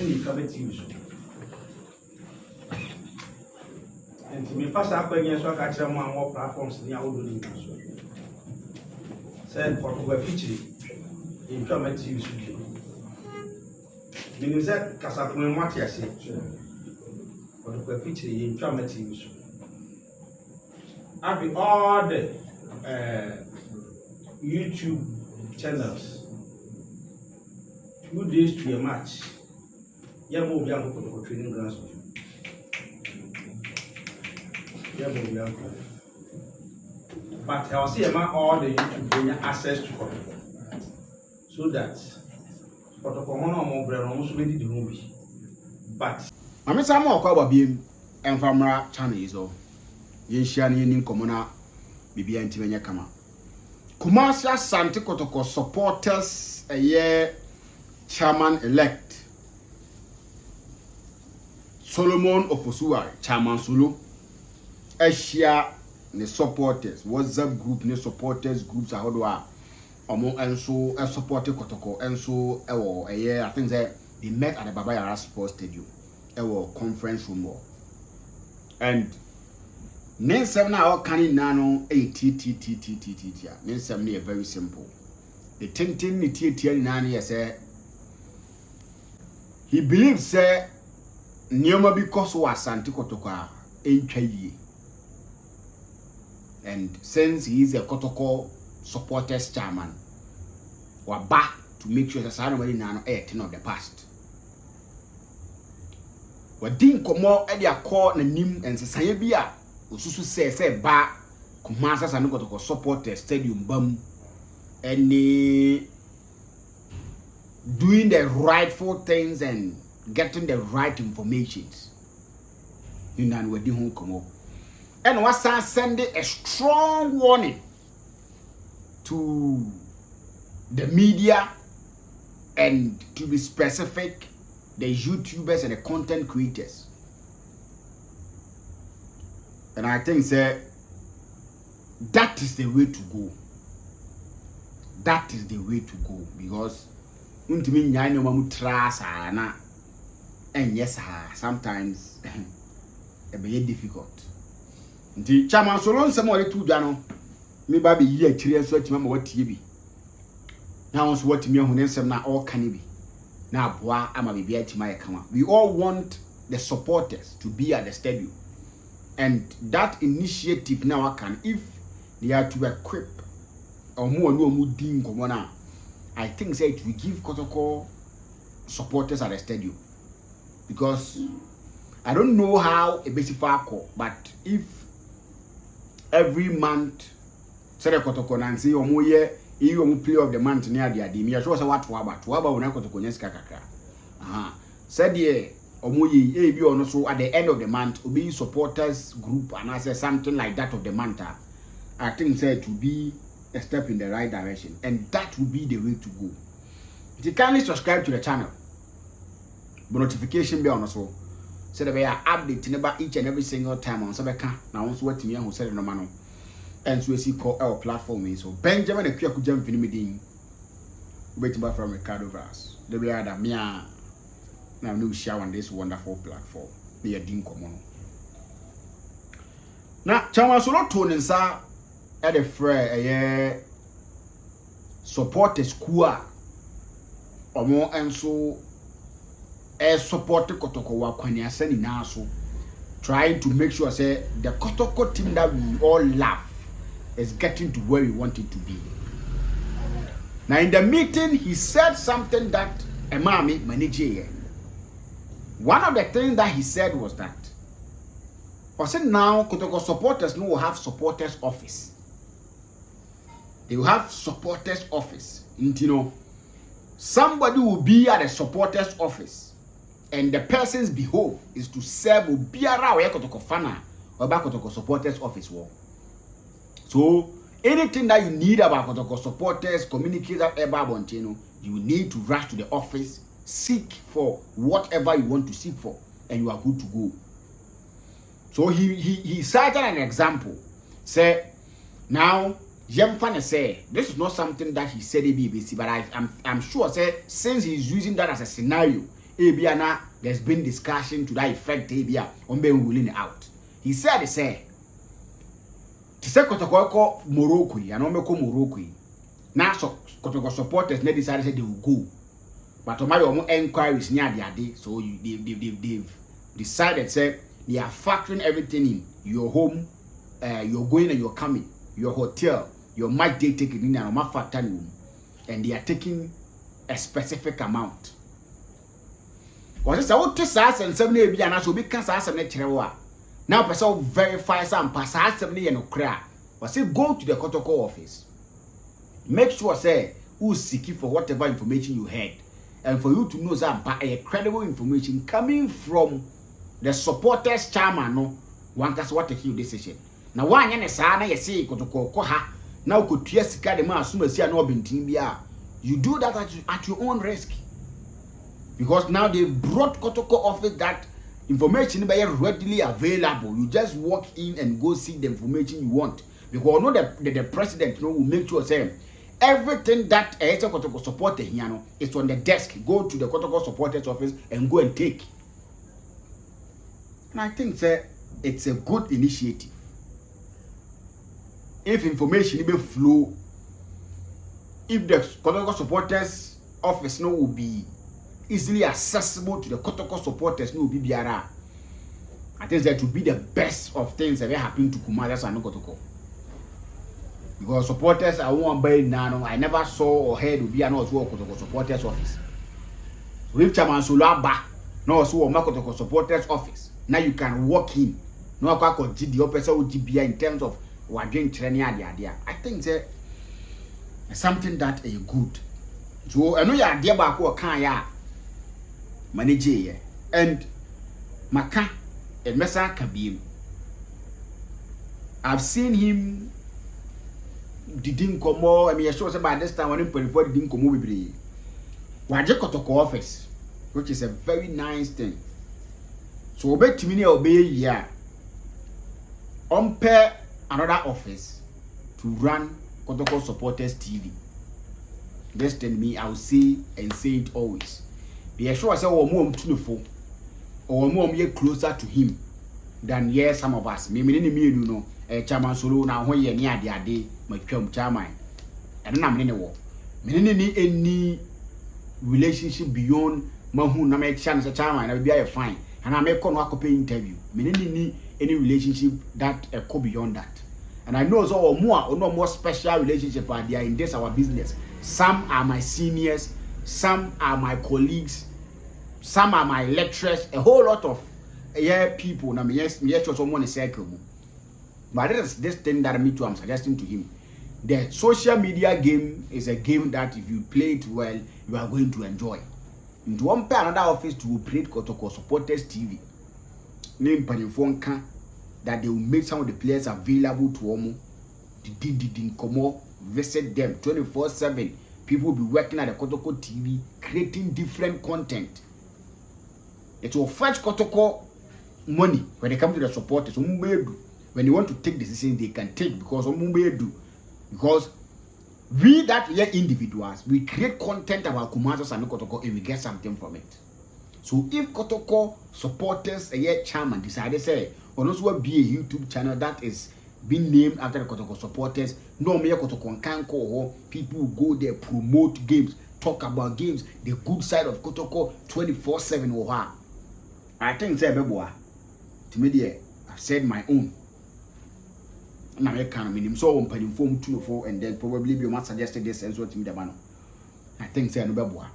any committee use. And to me, first, I can so catch them on more platforms than I would do. Said for over feature in committee use. Meaning that Casapun Matias for the feature in committee use. Having all the YouTube channels 2 days to a match. Yamu Bianco for training grounds. But I'll see all the YouTube access to Kotoko. So that Kotoko more brand almost ready the movie. But I'm a Samuel Kwabim and Famara channel is all. Yenshiani in Komona Bibi and Tivenya Kama. Kumasi Asante Kotoko supporters a year chairman elect Solomon Ofosua, Chairman Sulu. Asia the supporters, WhatsApp group, the supporters groups are how do I and so a supporter Kotoko and so a year I think that they met at the Baba Yara Sports Stadium, a conference room and name 7 hour canning nano a t. Name 7 very simple. The tintin ni tia nani say he believes say Nioma because was Asante Kotoko a and since he is a Kotoko supporters chairman, we're back to make sure that somebody now a thing of the past. We didn't come out at their core and nim and Sayabia, Ususu say back, Kumasa and Kotoko supporters stadium bum and doing the rightful things and getting the right information. You know, we didn't come out. And was sending a strong warning to the media and to be specific, the YouTubers and the content creators. And I think that is the way to go. That is the way to go because and yes, sometimes it be difficult. The chairman so long some other two jano me ba be yi akire so atima ma watie bi na won so watimi ehune nsem na all can be na aboa ama bibia atima ye kama. We all want the supporters to be at the stadium and that initiative now can if they are to equip or more din komo na I think say it will give Kotoko supporters at the stadium because I don't know how a basic call, but if every month, say Kotoko Nancy or more year, you play of the month near the Adim, show us what Waba will not Kotoko Kaka. Said ye, or more ye, also at the end of the month, will be supporters group and I say something like that of the month. I think said to be a step in the right direction, and that will be the way to go. If you kindly subscribe to the channel, but notification be on also. So that we are updating about each and every single time on Sabeka. Now, also what me who said no man, and so we see call our platform is so Benjamin and Kyaku jump in meeting waiting back from Ricardo Vaz. The way that me now new share on this wonderful platform. They are doing common. Now, Chama solo tone sa at the fray supporters kuwa or more and so support Kotoko Wakwanya sending now so trying to make sure say the Kotoko team that we all love is getting to where we want it to be. Now in the meeting he said something that Emami manager. One of the things that he said was that I said now Kotoko supporters will have supporters office. They will have supporters office. You know, somebody will be at a supporters office. And the person's behavior is to serve Obiara or Kotoko Fana or Kotoko supporters office war. So anything that you need about Kotoko supporters, communicate that about you need to rush to the office, seek for whatever you want to seek for, and you are good to go. So he cited an example. Say now Yemfane say this is not something that he said ABC, but I'm sure say since he's using that as a scenario. Ebiana, there's been discussion to that effect. Ebia, on being ruling out. He said, to say Kotoko Morocco, and Omeko Morocco. Now, so Kotoko supporters decided they will go. But on my own inquiries near the day, so they've decided, say, they are factoring everything in your home, you're going and you're coming, your hotel, your mic they take it in and my factory room, and they are taking a specific amount. Because it's about 2,070 and also because I said now person verify some pass 70 and cry. But say go to the Kotoko office. Make sure say who's seeking for whatever information you had. And for you to know that a credible information coming from the supporters chairman, no one can what take your decision. Now one yana sana you say Kotoko ha now could yes the man as soon as you know bia. You do that at your own risk. Because now they brought Kotoko office that information is readily available. You just walk in and go see the information you want. Because know the president will make sure say everything that a Kotoko supporter here is on the desk. Go to the Kotoko supporters office and go and take. And I think it's a good initiative. If information will flow, if the Kotoko supporters office will be easily accessible to the Kotoko supporters, no BBR. I think that would be the best of things that happen to Kumaras and Kotoko. Because supporters I won't buy now. I never saw or heard of be an also Kotoko supporters office. With Chairman Sulaba, no also Kotoko supporters office. Now you can walk in. No I could the opposite GBI in terms of what doing training idea. I think that something that is good. So I know you are dear back or can ya manage and Maka and Mesa Kabim. I've seen him didn't come more. I mean, I sure by this time when he didn't come over. Waje Kotoko office, which is a very nice thing. So obey to me obey yeah. Pair another office to run Kotoko supporters TV. Just tell me, I'll say and say it always. Be sure I say or more or more closer to him than yes some of us. Me you know chairman solo now when you near the day my chairman. And then I'm in the war. Any relationship beyond Mahu na make chance a chairman I will be a fine. And I make on work interview. Any relationship that go beyond that. And I know so or no more special relationship are there in this our business. Some are my seniors, some are my colleagues, some are my lecturers, a whole lot of people. Now yes, someone is circle. But this thing that I'm suggesting to him. The social media game is a game that if you play it well, you are going to enjoy. Into one pair another office to operate Kotoko supporters TV. Name Panifonka that they will make some of the players available to Omo. Didn't come visit them 24/7. People will be working at the Kotoko TV, creating different content. It will fetch Kotoko money when they come to the supporters. When they want to take decisions, they can take because we that we are individuals, we create content about Kumazos and Kotoko and we get something from it. So if Kotoko supporters a year chairman decided say or also be a YouTube channel that is being named after the Kotoko supporters, no mere Kotoko can call people who go there, promote games, talk about games, the good side of Kotoko 24/7 or her. I think say Beboa to me I've said my own. And I can't mean so on inform 204 and then probably be much suggested this and so to me the man. I think say no Beboa.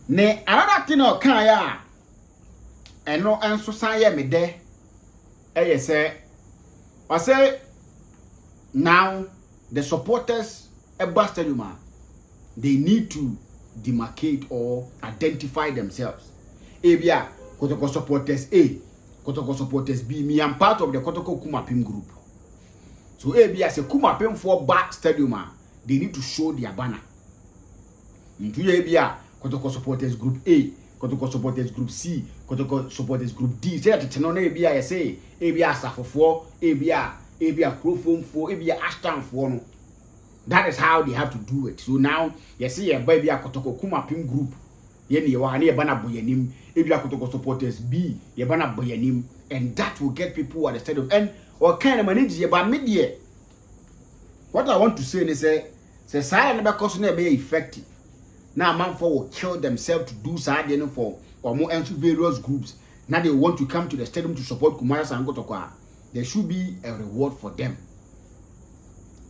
Ne another thing or can ya and no answer say me there. Say I say now the supporters at Stadium they need to demarcate or identify themselves. Ebia Kotoko supporters A, Kotoko supporters B. Me am part of the Kotoko Kumapim group. So Ebia say Kumapim for back Stadium they need to show their banner. Into Ebia Kotoko supporters group A, Kotoko supporters group C, Kotoko supporters group D. Say that Tenone Ebia say Ebia Safo 4, Ebia Crofom 4, Ebia Ashton 4 no. That is how they have to do it. So now you see a baby Kotoko Kumapim group. Ye ni wa ye bana boyanim. If you are Kotoko supporters B, ye bana boyanim, and that will get people at the stadium. And or kind of manage ye ba media. What I want to say is say silent because never be effective. Now man for will kill themselves to do side for or more into various groups. Now they want to come to the stadium to support Kumaras and Kotoko. There should be a reward for them.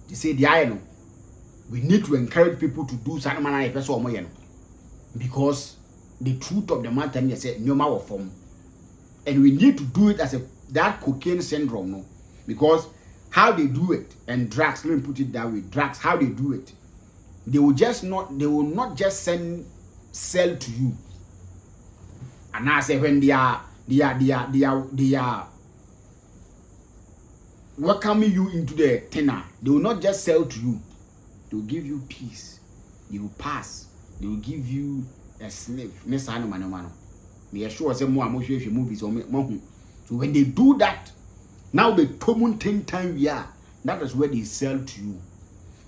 They say the we need to encourage people to do something because the truth of the matter is say no matter form, and we need to do it as that cocaine syndrome, no, because how they do it and drugs. Let me put it that way: drugs, how they do it, they will not just sell to you, and I say when they are welcoming you into the tenor, they will not just sell to you. They will give you peace. They will pass. They will give you a slave. Me sure say more movies or more. So when they do that, now the common time we are. That is where they sell to you,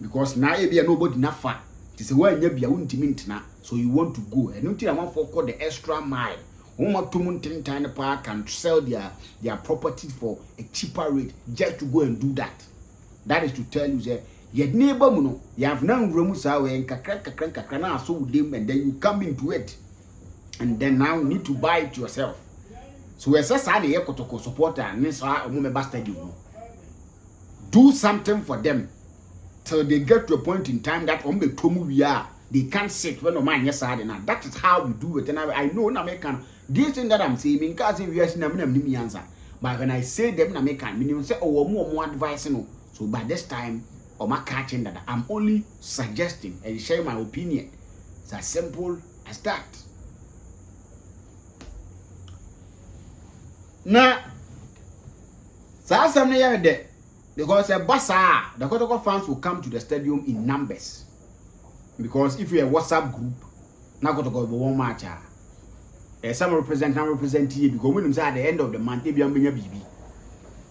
because now you be nobody na far. It is where you be a so you want to go. And until I want to call the extra mile. Time park can sell their property for a cheaper rate just to go and do that. That is to tell you that your neighbor you have now remusa and kakra so them, and then you come into it, and then now you need to buy it yourself. So as a Kotoko supporter and do something for them till they get to a point in time that they can't sit when no man yes and that is how we do it. And I know in American this thing that I'm saying because if you are answer, but when I say them in American meaning say more advice, no. So by this time or my catching that I'm only suggesting and sharing my opinion. It's as simple as that. Now something there because a bazaar, the Kotoko fans will come to the stadium in numbers. Because if you're a WhatsApp group, now go to go one match. Some represent you because when at the end of the month, they be a baby.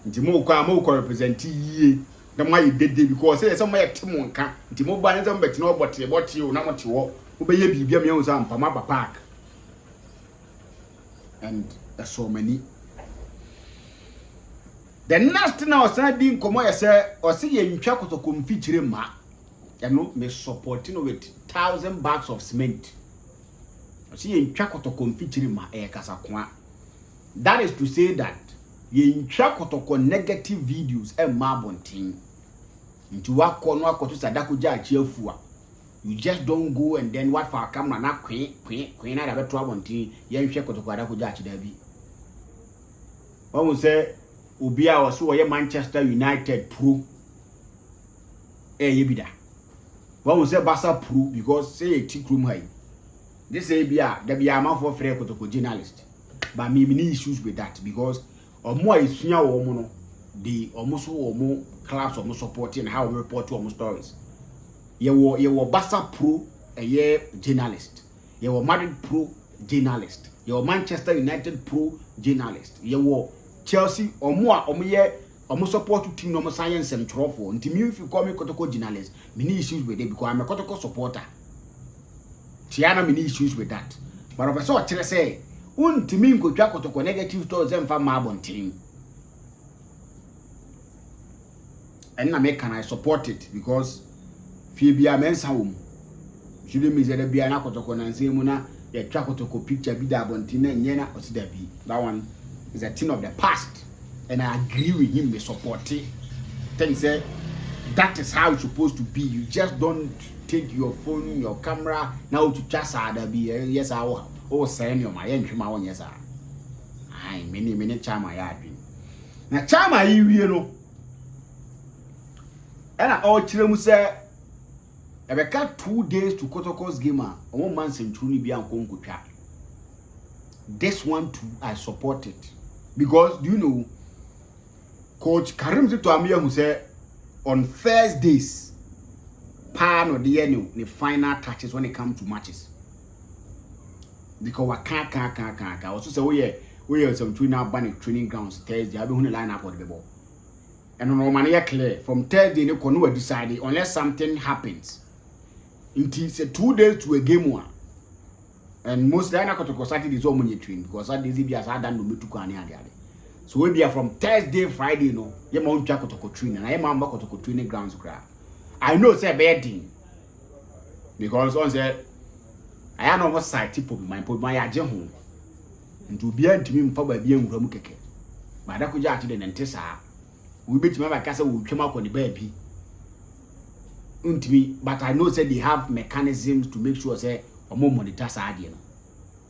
Intimo represent you. The why you did because say somewhere Timon can Intimo buy some but no but what you not what you want. Obey baby a meal some Pamapa Park. And there's so many. The next thing I was saying, come on, say, or see you in Kotoko feature ma. You know, me supporting with 1,000 bags of cement. See in Kotoko featuring my air kasakwa. That is to say that you in Kotoko negative videos and marbonting. Into what corner to Sadakuja cheerful. You just don't go and then what for a camera not queen out of a trouble tea. Yen Kotoko Dakuja Debbie. One will say, Ubia was so a Manchester United pro. Yebida. One will say Bassa pro because say a tick room high. This say be there be a man for free Kotoko journalist. But me many issues with that because or more is near or the almost or more class or more supporting how we report to almost stories. You were Bassa pro a year journalist. You were married pro journalist. You were Manchester United pro journalist. You were Chelsea or more almost support to team normal science and trophy. Until me if you call me Kotoko journalist, many issues with it because I'm a Kotoko supporter. Tiana many issues with that. But I saw I say, to me go Kotoko negative towards them from Marbon team. And I support it because Fibia men's home. Shouldn't miss the Biana Kotoko and say Muna, the Kotoko picture be that Bontina and Yena or Sidabi. That one is a thing of the past. And I agree with him, we support it. Then say that is how it's supposed to be. You just don't take your phone, your camera, now to just be yes, I will send you my entry, my own yes. I many charm I had been. Now, charm I you know. And I all children say, I got 2 days to Kotoko's gamer, 1 month in truly be uncle. This one too, I support it. Because, do you know, Coach Karim Zitoamia who said on Thursdays, pan or the final touches when it comes to matches. Because we can't. Also say we are some training grounds Thursday. I be on the line up on the ball. And on Romania clear from Thursday, you can decide unless something happens. It is 2 days to a game one. And most I Kotoko Saturday is all money train because that is be as I done no me to go and so we be from Thursday, Friday, no, you mount Kotoko train and I am Kotoko training grounds grab. I know say bedding because on say I am almost side tip of my put my agent home and to be to me for by being Romukeke. But that could just then tessa. We bet my castle will come up on the baby. Me, but I know say they have mechanisms to make sure say or more monitor side.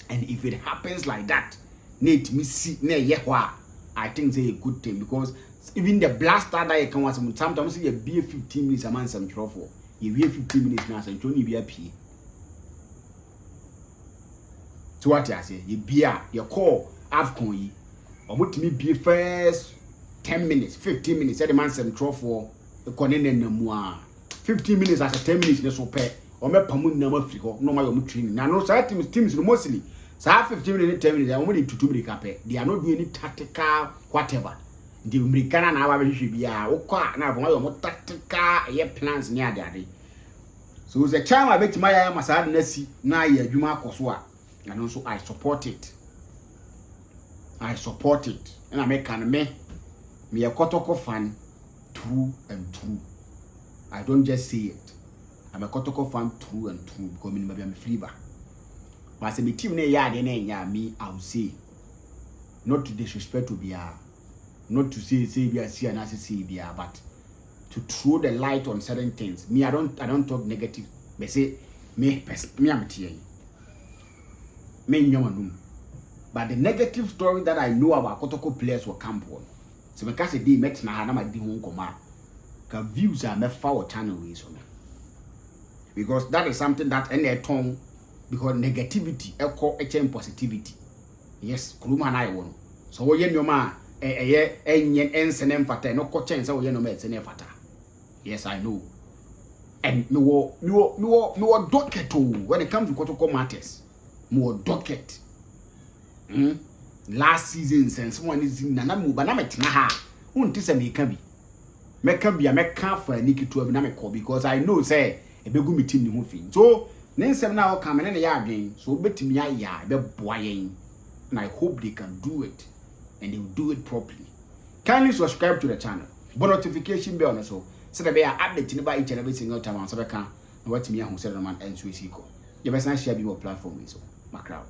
And if it happens like that, need me see near yehwa. I think it's a good thing because even the blaster that you can watch sometimes you be 15 minutes a man some trouble. You be 15 minutes now and you be a P. So what I say, you be your call Afcon ye or what me be first 10 minutes, 15 minutes, the man some trouble the connecting no more. 15 minutes as a 10 minutes no so pay or me pamun number figure no my training. Now no side teams mostly. So 15 minutes, 10 minutes, they are only to 2 minutes. They are not doing any tactical whatever. The American now should be now more tactical plans near daddy. So the time I bet my Masad Nessie now ye Juma Koswa. And also I support it. I support it. And I make me a Kotoko fan true and true. I don't just say it. I'm a Kotoko fan true and true because I'm free back. But the team ne ya me, I will say, not to disrespect to be not to say be a see and see be but to throw the light on certain things. Me, I don't talk negative. But say me am me but the negative story that I know about Kotoko players will come on. So because they met na hana ma di hon koma, ka views are me for channel ways on. Because that is something that any tongue. Because negativity equal positivity. Yes, Kuruma na won. So we yen yoma enyen ensenem fata no ko chen say we no me ensenem fata. Yes, I know. And me wo docket when it comes to Kotoko matters. Me docket. Last season since one is na mu ba na metina ha. Unti se me kan bi. Me kan bia me kan fa niki to abi na me call because I know say e begu me team ni ho fin. So Ninsem na o come na ya adwen so betimi ya be boa yen and I hope they can do it and they will do it properly. Kindly subscribe to the channel, but notification bell on so that they are updating about each and every single time on so they can what me ahun say man and so is equal. You best share your platform so my crowd.